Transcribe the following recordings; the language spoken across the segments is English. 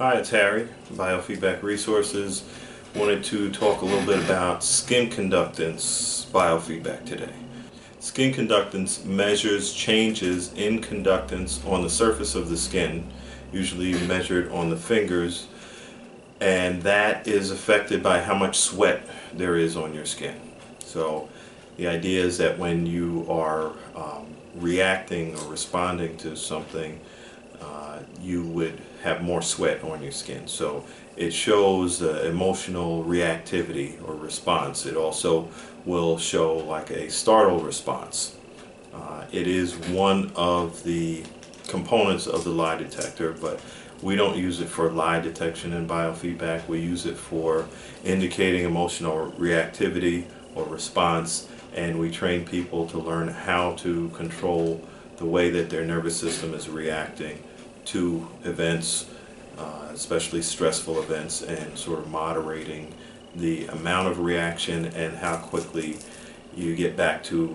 Hi, it's Harry, Biofeedback Resources. Wanted to talk a little bit about skin conductance biofeedback today. Skin conductance measures changes in conductance on the surface of the skin, usually measured on the fingers, and that is affected by how much sweat there is on your skin. So the idea is that when you are reacting or responding to something, you would have more sweat on your skin. So it shows emotional reactivity or response. It also will show like a startle response. It is one of the components of the lie detector, but we don't use it for lie detection in biofeedback. We use it for indicating emotional reactivity or response, and we train people to learn how to control the way that their nervous system is reacting to events, especially stressful events, and sort of moderating the amount of reaction and how quickly you get back to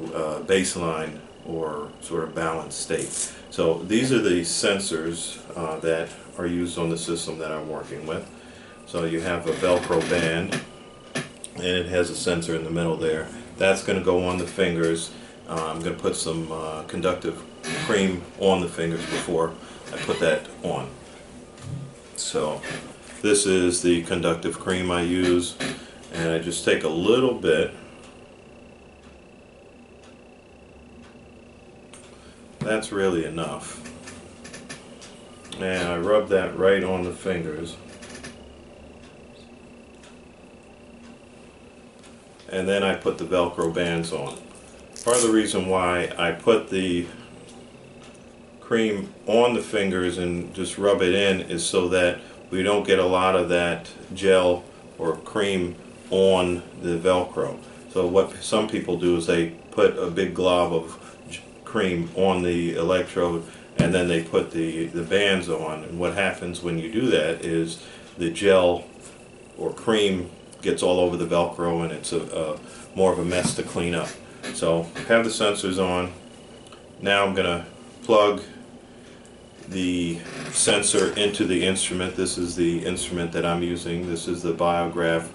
baseline or sort of balanced state. So these are the sensors that are used on the system that I'm working with. So you have a Velcro band, and it has a sensor in the middle there. That's going to go on the fingers. I'm going to put some conductive cream on the fingers before I put that on. So this is the conductive cream I use, and I just take a little bit. That's really enough. And I rub that right on the fingers. And then I put the Velcro bands on. Part of the reason why I put the cream on the fingers and just rub it in is so that we don't get a lot of that gel or cream on the Velcro. So what some people do is they put a big glob of cream on the electrode and then they put the bands on, and what happens when you do that is the gel or cream gets all over the Velcro, and it's more of a mess to clean up. So have the sensors on. Now I'm going to plug the sensor into the instrument. This is the instrument that I'm using. This is the Biograph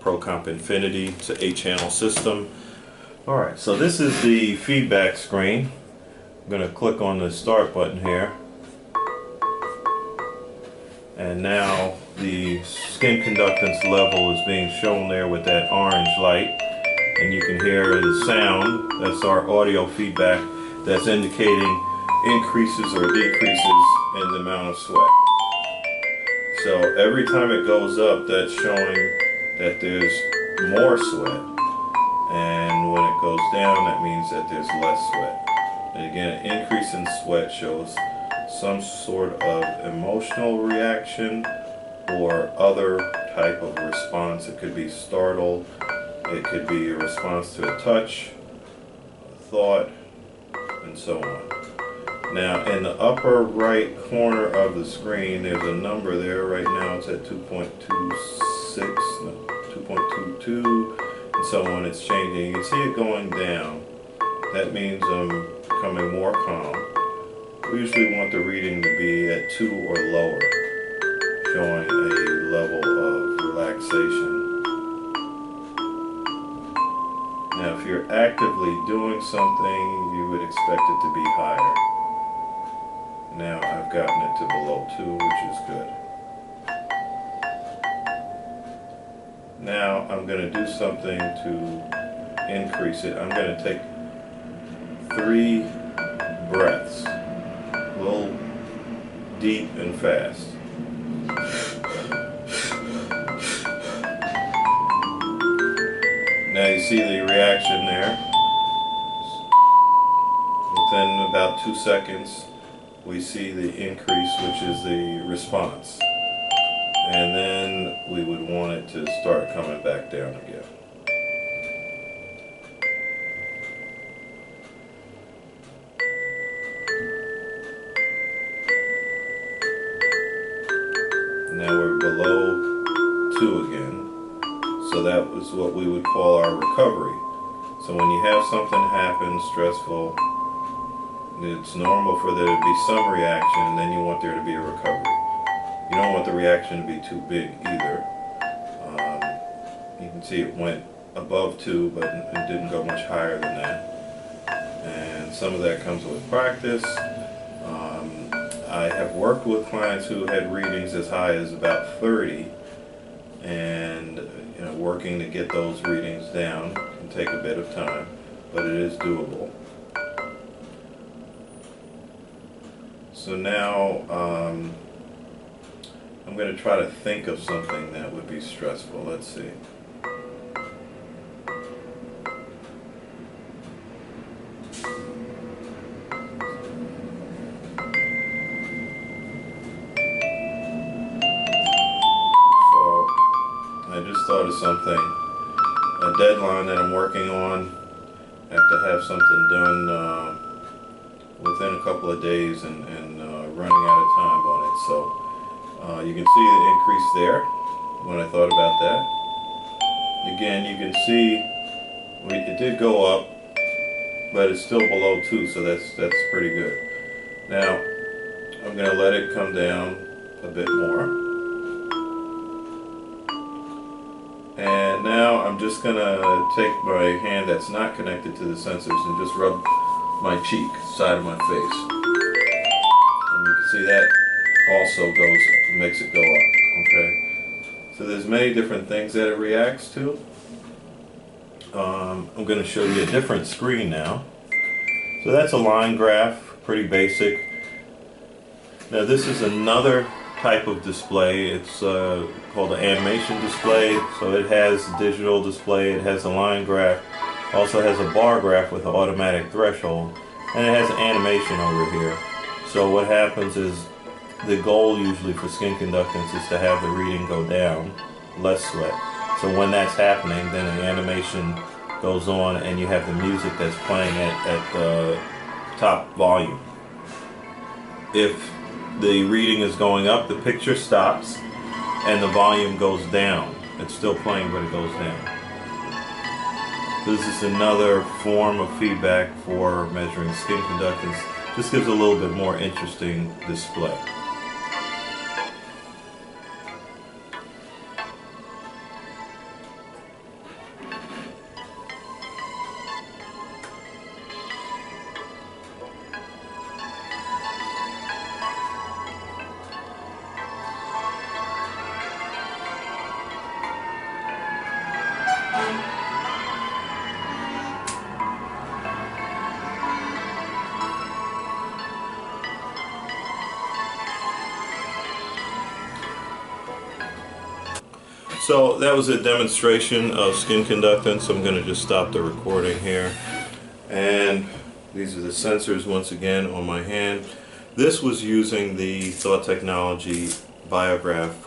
Infiniti. It's an 8-channel system. Alright, so this is the feedback screen. I'm going to click on the start button here. And now the skin conductance level is being shown there with that orange light. And you can hear the sound. That's our audio feedback that's indicating increases or decreases in the amount of sweat. So every time it goes up, that's showing that there's more sweat, and when it goes down, that means that there's less sweat. And again, an increase in sweat shows some sort of emotional reaction or other type of response. It could be startled, it could be a response to a touch, a thought, and so on. Now in the upper right corner of the screen there's a number there. Right now it's at 2.26, no, 2.22, and so on. It's changing. You can see it going down. That means I'm becoming more calm. We usually want the reading to be at 2 or lower, showing a level of relaxation. Now if you're actively doing something, you would expect it to be higher. Now I've gotten it to below 2, which is good. Now I'm going to do something to increase it. I'm going to take 3 breaths, a little deep and fast. Now you see the reaction there. Within about 2 seconds, we see the increase, which is the response. And then we would want it to start coming back down again. Now we're below 2 again. So that was what we would call our recovery. So when you have something happen stressful, it's normal for there to be some reaction, and then you want there to be a recovery. You don't want the reaction to be too big either. You can see it went above 2, but it didn't go much higher than that. And some of that comes with practice. I have worked with clients who had readings as high as about 30, and working to get those readings down can take a bit of time, but it is doable. So now I'm going to try to think of something that would be stressful. Let's see. I just thought of something, a deadline that I'm working on. I have to have something done within a couple of days, and running out of time on it. So you can see the increase there when I thought about that. Again, you can see it did go up, but it's still below 2, so that's pretty good. Now I'm going to let it come down a bit more. And now I'm just going to take my hand that's not connected to the sensors and just rub my cheek, side of my face. And you can see that also makes it go up, okay? So there's many different things that it reacts to. I'm going to show you a different screen now. So that's a line graph, pretty basic. Now this is another type of display. It's called an animation display. So it has a digital display, it has a line graph, also has a bar graph with an automatic threshold, and it has animation over here. So what happens is the goal usually for skin conductance is to have the reading go down, less sweat. So when that's happening, then the animation goes on and you have the music that's playing at the top volume. If the reading is going up, the picture stops and the volume goes down. It's still playing, but it goes down. This is another form of feedback for measuring skin conductance. Just gives a little bit more interesting display. So that was a demonstration of skin conductance. I'm going to just stop the recording here. And these are the sensors once again on my hand. This was using the Thought Technology Biograph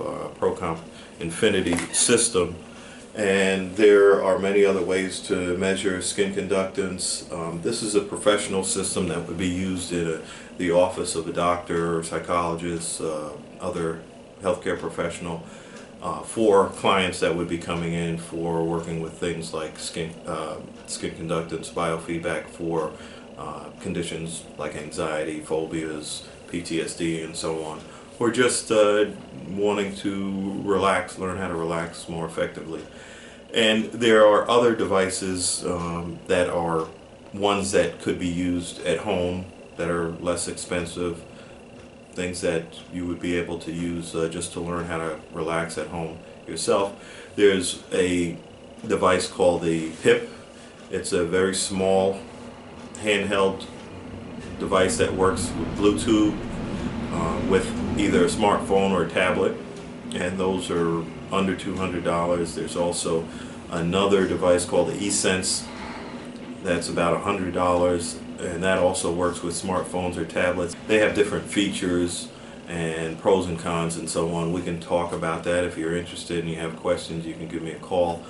Infiniti system. And there are many other ways to measure skin conductance. This is a professional system that would be used in the office of a doctor or psychologist, other healthcare professional, for clients that would be coming in for working with things like skin conductance biofeedback for conditions like anxiety, phobias, PTSD, and so on, or just wanting to relax, learn how to relax more effectively. And there are other devices that are ones that could be used at home that are less expensive, things that you would be able to use just to learn how to relax at home yourself. There's a device called the PIP. It's a very small handheld device that works with Bluetooth with either a smartphone or a tablet, and those are under $200. There's also another device called the eSense that's about $100, and that also works with smartphones or tablets. They have different features and pros and cons and so on. We can talk about that. If you're interested and you have questions, you can give me a call.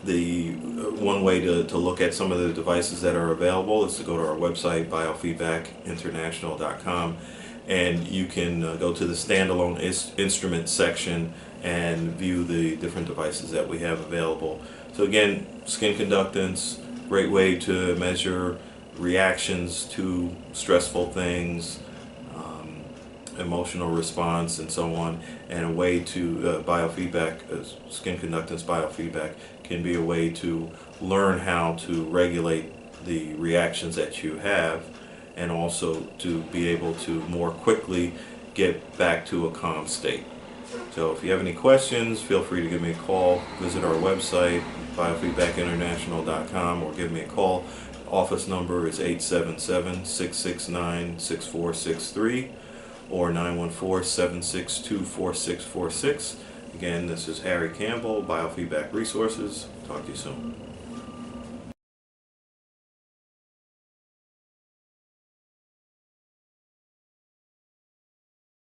The one way to look at some of the devices that are available is to go to our website, biofeedbackinternational.com, and you can go to the standalone instrument section and view the different devices that we have available. So again, skin conductance, great way to measure reactions to stressful things, emotional response and so on, and a way to biofeedback, skin conductance biofeedback can be a way to learn how to regulate the reactions that you have, and also to be able to more quickly get back to a calm state. So if you have any questions, feel free to give me a call. Visit our website, biofeedbackinternational.com, or give me a call. Office number is 877-669-6463 or 914-762-4646. Again, this is Harry Campbell, Biofeedback Resources. Talk to you soon.